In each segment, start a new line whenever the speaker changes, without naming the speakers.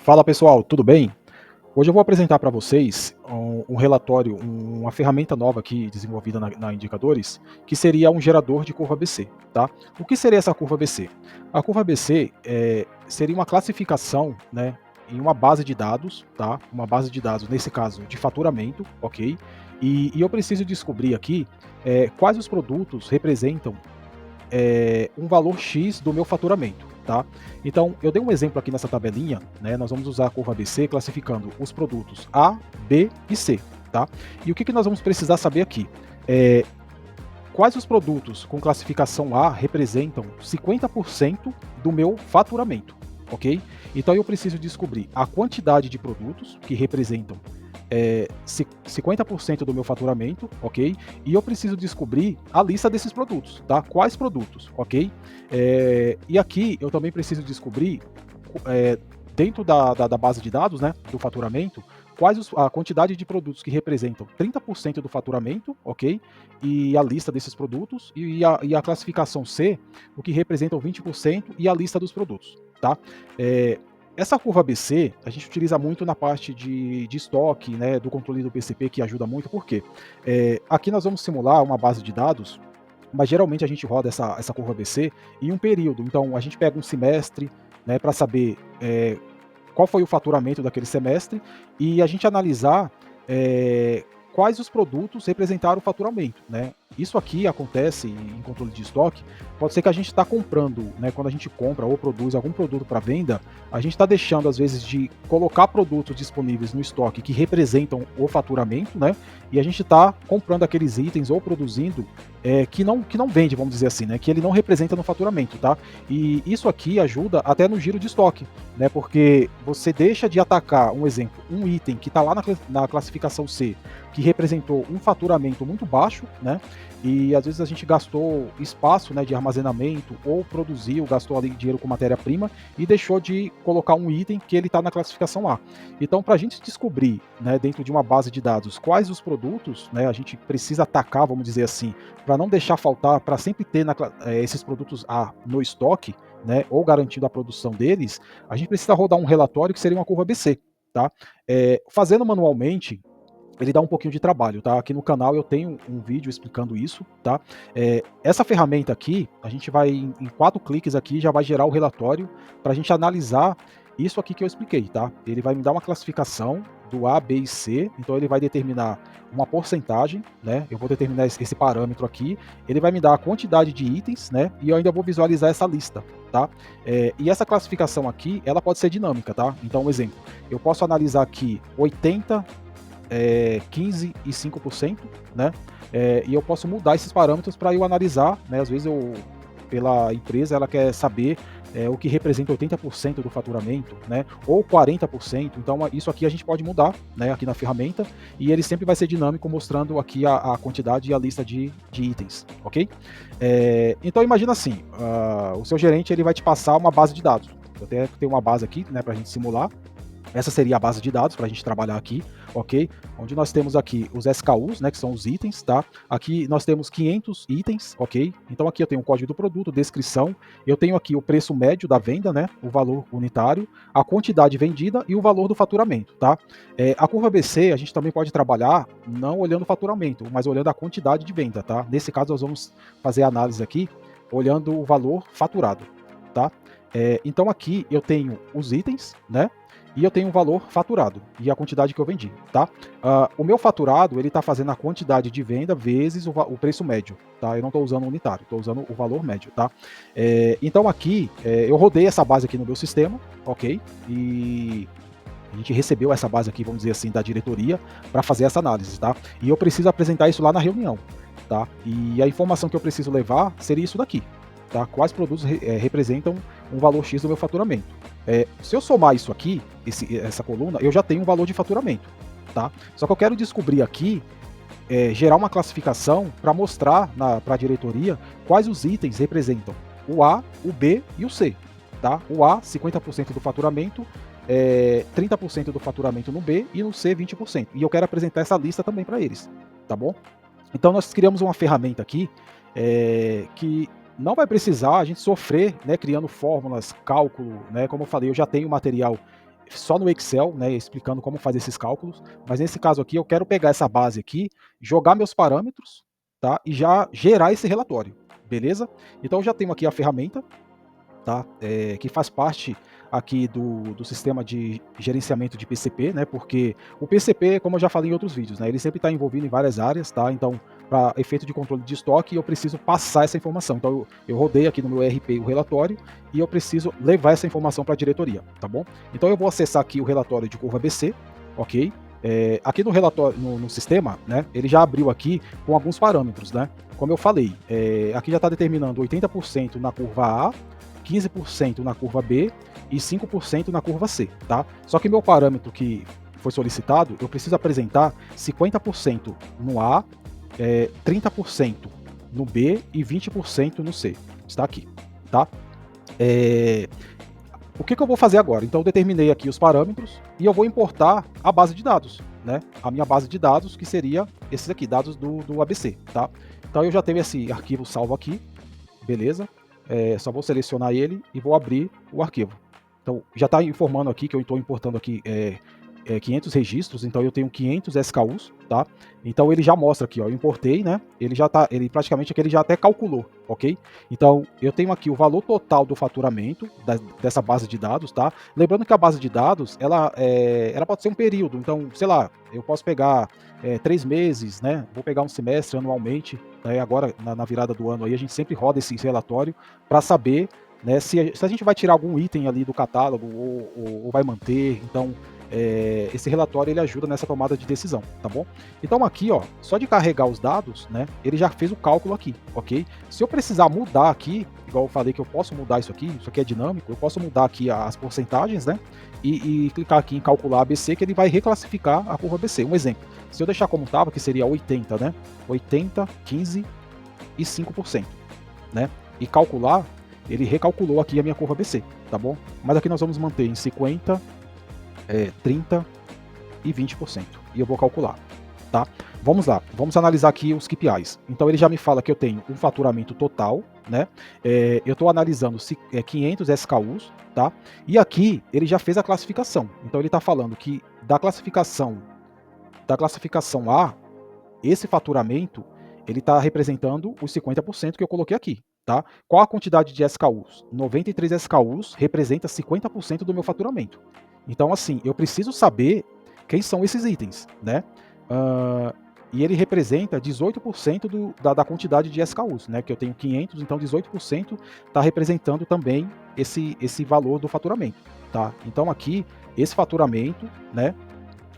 Fala pessoal, tudo bem? Hoje eu vou apresentar para vocês um relatório, uma ferramenta nova aqui desenvolvida na Indicadores, que seria um gerador de curva ABC, tá? O que seria essa curva ABC? A curva ABC seria uma classificação, né, em uma base de dados, tá? Uma base de dados, nesse caso, de faturamento, ok? E eu preciso descobrir aqui quais os produtos representam um valor X do meu faturamento, tá? Então, eu dei um exemplo aqui nessa tabelinha, né? Nós vamos usar a curva ABC classificando os produtos A, B e C, tá? E o que nós vamos precisar saber aqui? É, quais os produtos com classificação A representam 50% do meu faturamento, ok? Então, eu preciso descobrir a quantidade de produtos que representam 50% do meu faturamento, ok? E eu preciso descobrir a lista desses produtos, tá? Quais produtos, ok? E aqui eu também preciso descobrir, é, dentro da base de dados, né, do faturamento, a quantidade de produtos que representam 30% do faturamento, ok? E a lista desses produtos, e a classificação C, o que representa o 20% e a lista dos produtos, tá? É, essa curva ABC a gente utiliza muito na parte de estoque, né, do controle do PCP, que ajuda muito, porque aqui nós vamos simular uma base de dados, mas geralmente a gente roda essa curva ABC em um período. Então a gente pega um semestre, né, para saber qual foi o faturamento daquele semestre e a gente analisar quais os produtos representaram o faturamento, né? Isso aqui acontece em controle de estoque. Pode ser que a gente está comprando, né? Quando a gente compra ou produz algum produto para venda, a gente está deixando às vezes de colocar produtos disponíveis no estoque que representam o faturamento, né? E a gente está comprando aqueles itens ou produzindo que não vende, vamos dizer assim, né? Que ele não representa no faturamento, tá? E isso aqui ajuda até no giro de estoque, né? Porque você deixa de atacar, um exemplo, um item que está lá na classificação C, que representou um faturamento muito baixo, né? E às vezes a gente gastou espaço, né, de armazenamento ou produziu, gastou ali dinheiro com matéria-prima e deixou de colocar um item que ele está na classificação A. Então, para a gente descobrir, né, dentro de uma base de dados, quais os produtos, né, a gente precisa atacar, vamos dizer assim, para não deixar faltar, para sempre ter esses produtos A no estoque, né, ou garantindo a produção deles, a gente precisa rodar um relatório que seria uma curva ABC, tá? Fazendo manualmente, ele dá um pouquinho de trabalho, tá? Aqui no canal eu tenho um vídeo explicando isso, tá? Essa ferramenta aqui, a gente vai em 4 cliques aqui, já vai gerar o relatório para a gente analisar isso aqui que eu expliquei, tá? Ele vai me dar uma classificação do A, B e C, então ele vai determinar uma porcentagem, né? Eu vou determinar esse parâmetro aqui, ele vai me dar a quantidade de itens, né? E eu ainda vou visualizar essa lista, tá? E essa classificação aqui, ela pode ser dinâmica, tá? Então, um exemplo, eu posso analisar aqui 80, 15 e 5%, né? E eu posso mudar esses parâmetros para eu analisar, né? Às vezes pela empresa ela quer saber o que representa 80% do faturamento, né? Ou 40%. Então isso aqui a gente pode mudar, né? Aqui na ferramenta e ele sempre vai ser dinâmico, mostrando aqui a quantidade e a lista de itens, ok? Então imagina assim, o seu gerente ele vai te passar uma base de dados. Eu até tenho uma base aqui, né? Para a gente simular. Essa seria a base de dados para a gente trabalhar aqui, ok? Onde nós temos aqui os SKUs, né, que são os itens, tá? Aqui nós temos 500 itens, ok? Então aqui eu tenho o código do produto, descrição, eu tenho aqui o preço médio da venda, né, o valor unitário, a quantidade vendida e o valor do faturamento, tá? A curva ABC a gente também pode trabalhar não olhando o faturamento, mas olhando a quantidade de venda, tá? Nesse caso nós vamos fazer a análise aqui olhando o valor faturado, tá? Então aqui eu tenho os itens, né? E eu tenho um valor faturado e a quantidade que eu vendi, tá? O meu faturado, ele está fazendo a quantidade de venda vezes o preço médio, tá? Eu não estou usando o unitário, estou usando o valor médio, tá? Então aqui, eu rodei essa base aqui no meu sistema, ok? E a gente recebeu essa base aqui, vamos dizer assim, da diretoria para fazer essa análise, tá? E eu preciso apresentar isso lá na reunião, tá? E a informação que eu preciso levar seria isso daqui, tá? Quais produtos representam um valor X do meu faturamento. Se eu somar isso aqui, essa coluna, eu já tenho um valor de faturamento, tá? Só que eu quero descobrir aqui, gerar uma classificação para mostrar para a diretoria quais os itens representam o A, o B e o C, tá? O A, 50% do faturamento, 30% do faturamento no B e no C, 20%. E eu quero apresentar essa lista também para eles, tá bom? Então nós criamos uma ferramenta aqui que não vai precisar a gente sofrer, né, criando fórmulas, cálculo, né? Como eu falei, eu já tenho material só no Excel, né, explicando como fazer esses cálculos, mas nesse caso aqui eu quero pegar essa base aqui, jogar meus parâmetros, tá, e já gerar esse relatório, beleza? Então eu já tenho aqui a ferramenta, tá? Que faz parte aqui do sistema de gerenciamento de PCP, né? Porque o PCP, como eu já falei em outros vídeos, né? Ele sempre está envolvido em várias áreas, tá? Então, para efeito de controle de estoque, eu preciso passar essa informação. Então, eu rodei aqui no meu ERP o relatório e eu preciso levar essa informação para a diretoria, tá bom? Então, eu vou acessar aqui o relatório de curva BC, ok? Aqui no relatório, no sistema, né? Ele já abriu aqui com alguns parâmetros, né? Como eu falei, aqui já está determinando 80% na curva A, 15% na curva B e 5% na curva C, tá? Só que meu parâmetro que foi solicitado, eu preciso apresentar 50% no A, 30% no B e 20% no C. Está aqui, tá? O que eu vou fazer agora? Então eu determinei aqui os parâmetros e eu vou importar a base de dados, né? A minha base de dados, que seria esses aqui, dados do ABC, tá? Então eu já tenho esse arquivo salvo aqui, beleza? Só vou selecionar ele e vou abrir o arquivo. Então, já está informando aqui que eu estou importando aqui 500 registros, então eu tenho 500 SKUs, tá? Então ele já mostra aqui, ó, eu importei, né? Ele já tá, ele praticamente aqui ele já até calculou, ok? Então eu tenho aqui o valor total do faturamento dessa base de dados, tá? Lembrando que a base de dados, ela pode ser um período, então, sei lá, eu posso pegar 3 meses, né? Vou pegar um semestre anualmente, né? Agora na virada do ano aí a gente sempre roda esse relatório para saber, né, se a gente vai tirar algum item ali do catálogo ou vai manter. Então esse relatório ele ajuda nessa tomada de decisão, tá bom? Então aqui, ó, só de carregar os dados, né, ele já fez o cálculo aqui, ok? Se eu precisar mudar aqui, igual eu falei que eu posso mudar isso aqui é dinâmico, eu posso mudar aqui as porcentagens, né, e clicar aqui em calcular ABC, que ele vai reclassificar a curva ABC. Um exemplo, se eu deixar como estava, que seria 80, né, 80, 15 e 5%, né, e calcular, ele recalculou aqui a minha curva ABC, tá bom? Mas aqui nós vamos manter em 50, 30 e 20%. E eu vou calcular, tá? Vamos lá, vamos analisar aqui os KPIs. Então ele já me fala que eu tenho um faturamento total, né? Eu estou analisando 500 SKUs, tá? E aqui ele já fez a classificação. Então ele está falando que da classificação A, esse faturamento ele está representando os 50% que eu coloquei aqui, tá? Qual a quantidade de SKUs? 93 SKUs representa 50% do meu faturamento. Então, assim, eu preciso saber quem são esses itens, né? E ele representa 18% da quantidade de SKUs, né? Que eu tenho 500, então 18% está representando também esse valor do faturamento, tá? Então aqui, esse faturamento, né?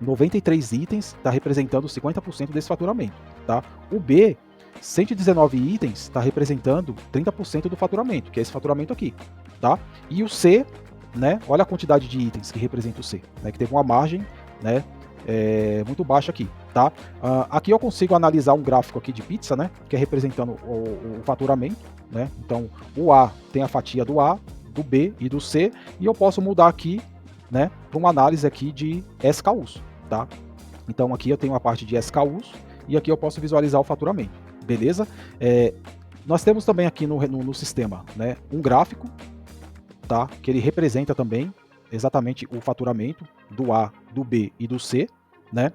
93 itens está representando 50% desse faturamento, tá? O B, 119 itens está representando 30% do faturamento, que é esse faturamento aqui, tá? E o C, né? Olha a quantidade de itens que representa o C, né? Que teve uma margem, né? Muito baixa aqui, tá? Aqui eu consigo analisar um gráfico aqui de pizza, né? Que é representando o faturamento, né? Então o A tem a fatia do A, do B e do C, e eu posso mudar aqui, né? Para uma análise aqui de SKUs, tá? Então aqui eu tenho a parte de SKUs e aqui eu posso visualizar o faturamento, beleza? Nós temos também aqui no sistema, né, um gráfico, tá? Que ele representa também exatamente o faturamento do A, do B e do C, né?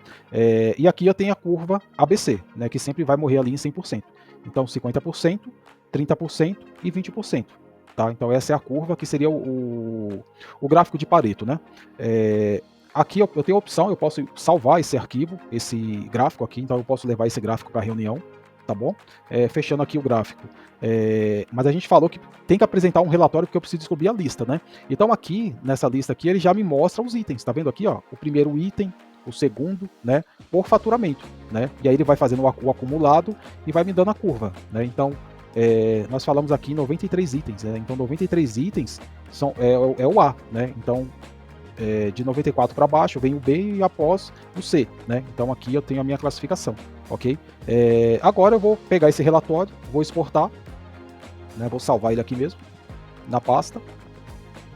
E aqui eu tenho a curva ABC, né, que sempre vai morrer ali em 100%. Então 50%, 30% e 20%. Tá? Então essa é a curva que seria o gráfico de Pareto, né? Aqui eu tenho a opção, eu posso salvar esse arquivo, esse gráfico aqui, então eu posso levar esse gráfico para a reunião, tá bom? Fechando aqui o gráfico. Mas a gente falou que tem que apresentar um relatório porque eu preciso descobrir a lista, né? Então aqui, nessa lista aqui, ele já me mostra os itens, tá vendo aqui, ó? O primeiro item, o segundo, né? Por faturamento, né? E aí ele vai fazendo o acumulado e vai me dando a curva, né? Então, nós falamos aqui 93 itens, né? Então 93 itens é o A, né? Então, de 94 para baixo vem o B e após o C, né? Então aqui eu tenho a minha classificação, ok? Agora eu vou pegar esse relatório, vou exportar, né? Vou salvar ele aqui mesmo, na pasta.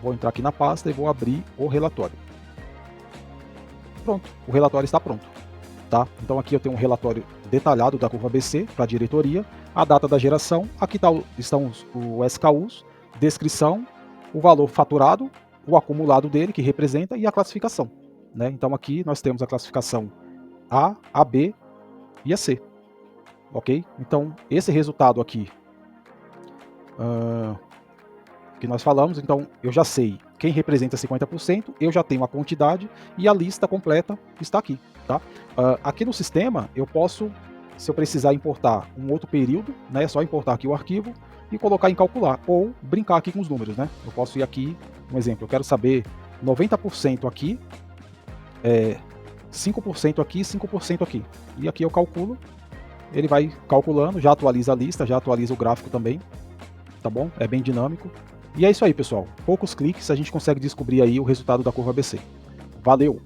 Vou entrar aqui na pasta e vou abrir o relatório. Pronto, o relatório está pronto, tá? Então aqui eu tenho um relatório detalhado da curva ABC para a diretoria, a data da geração, aqui estão os SKUs, descrição, o valor faturado, o acumulado dele, que representa, e a classificação, né? Então aqui nós temos a classificação A B e a C, ok? Então esse resultado aqui que nós falamos, então eu já sei quem representa 50%, eu já tenho a quantidade e a lista completa está aqui, tá? Aqui no sistema eu posso, se eu precisar importar um outro período, né, é só importar aqui o arquivo e colocar em calcular, ou brincar aqui com os números, né? Eu posso ir aqui, um exemplo, eu quero saber 90% aqui, 5% aqui, 5% aqui. E aqui eu calculo, ele vai calculando, já atualiza a lista, já atualiza o gráfico também, tá bom? É bem dinâmico. E é isso aí, pessoal. Poucos cliques a gente consegue descobrir aí o resultado da curva ABC. Valeu!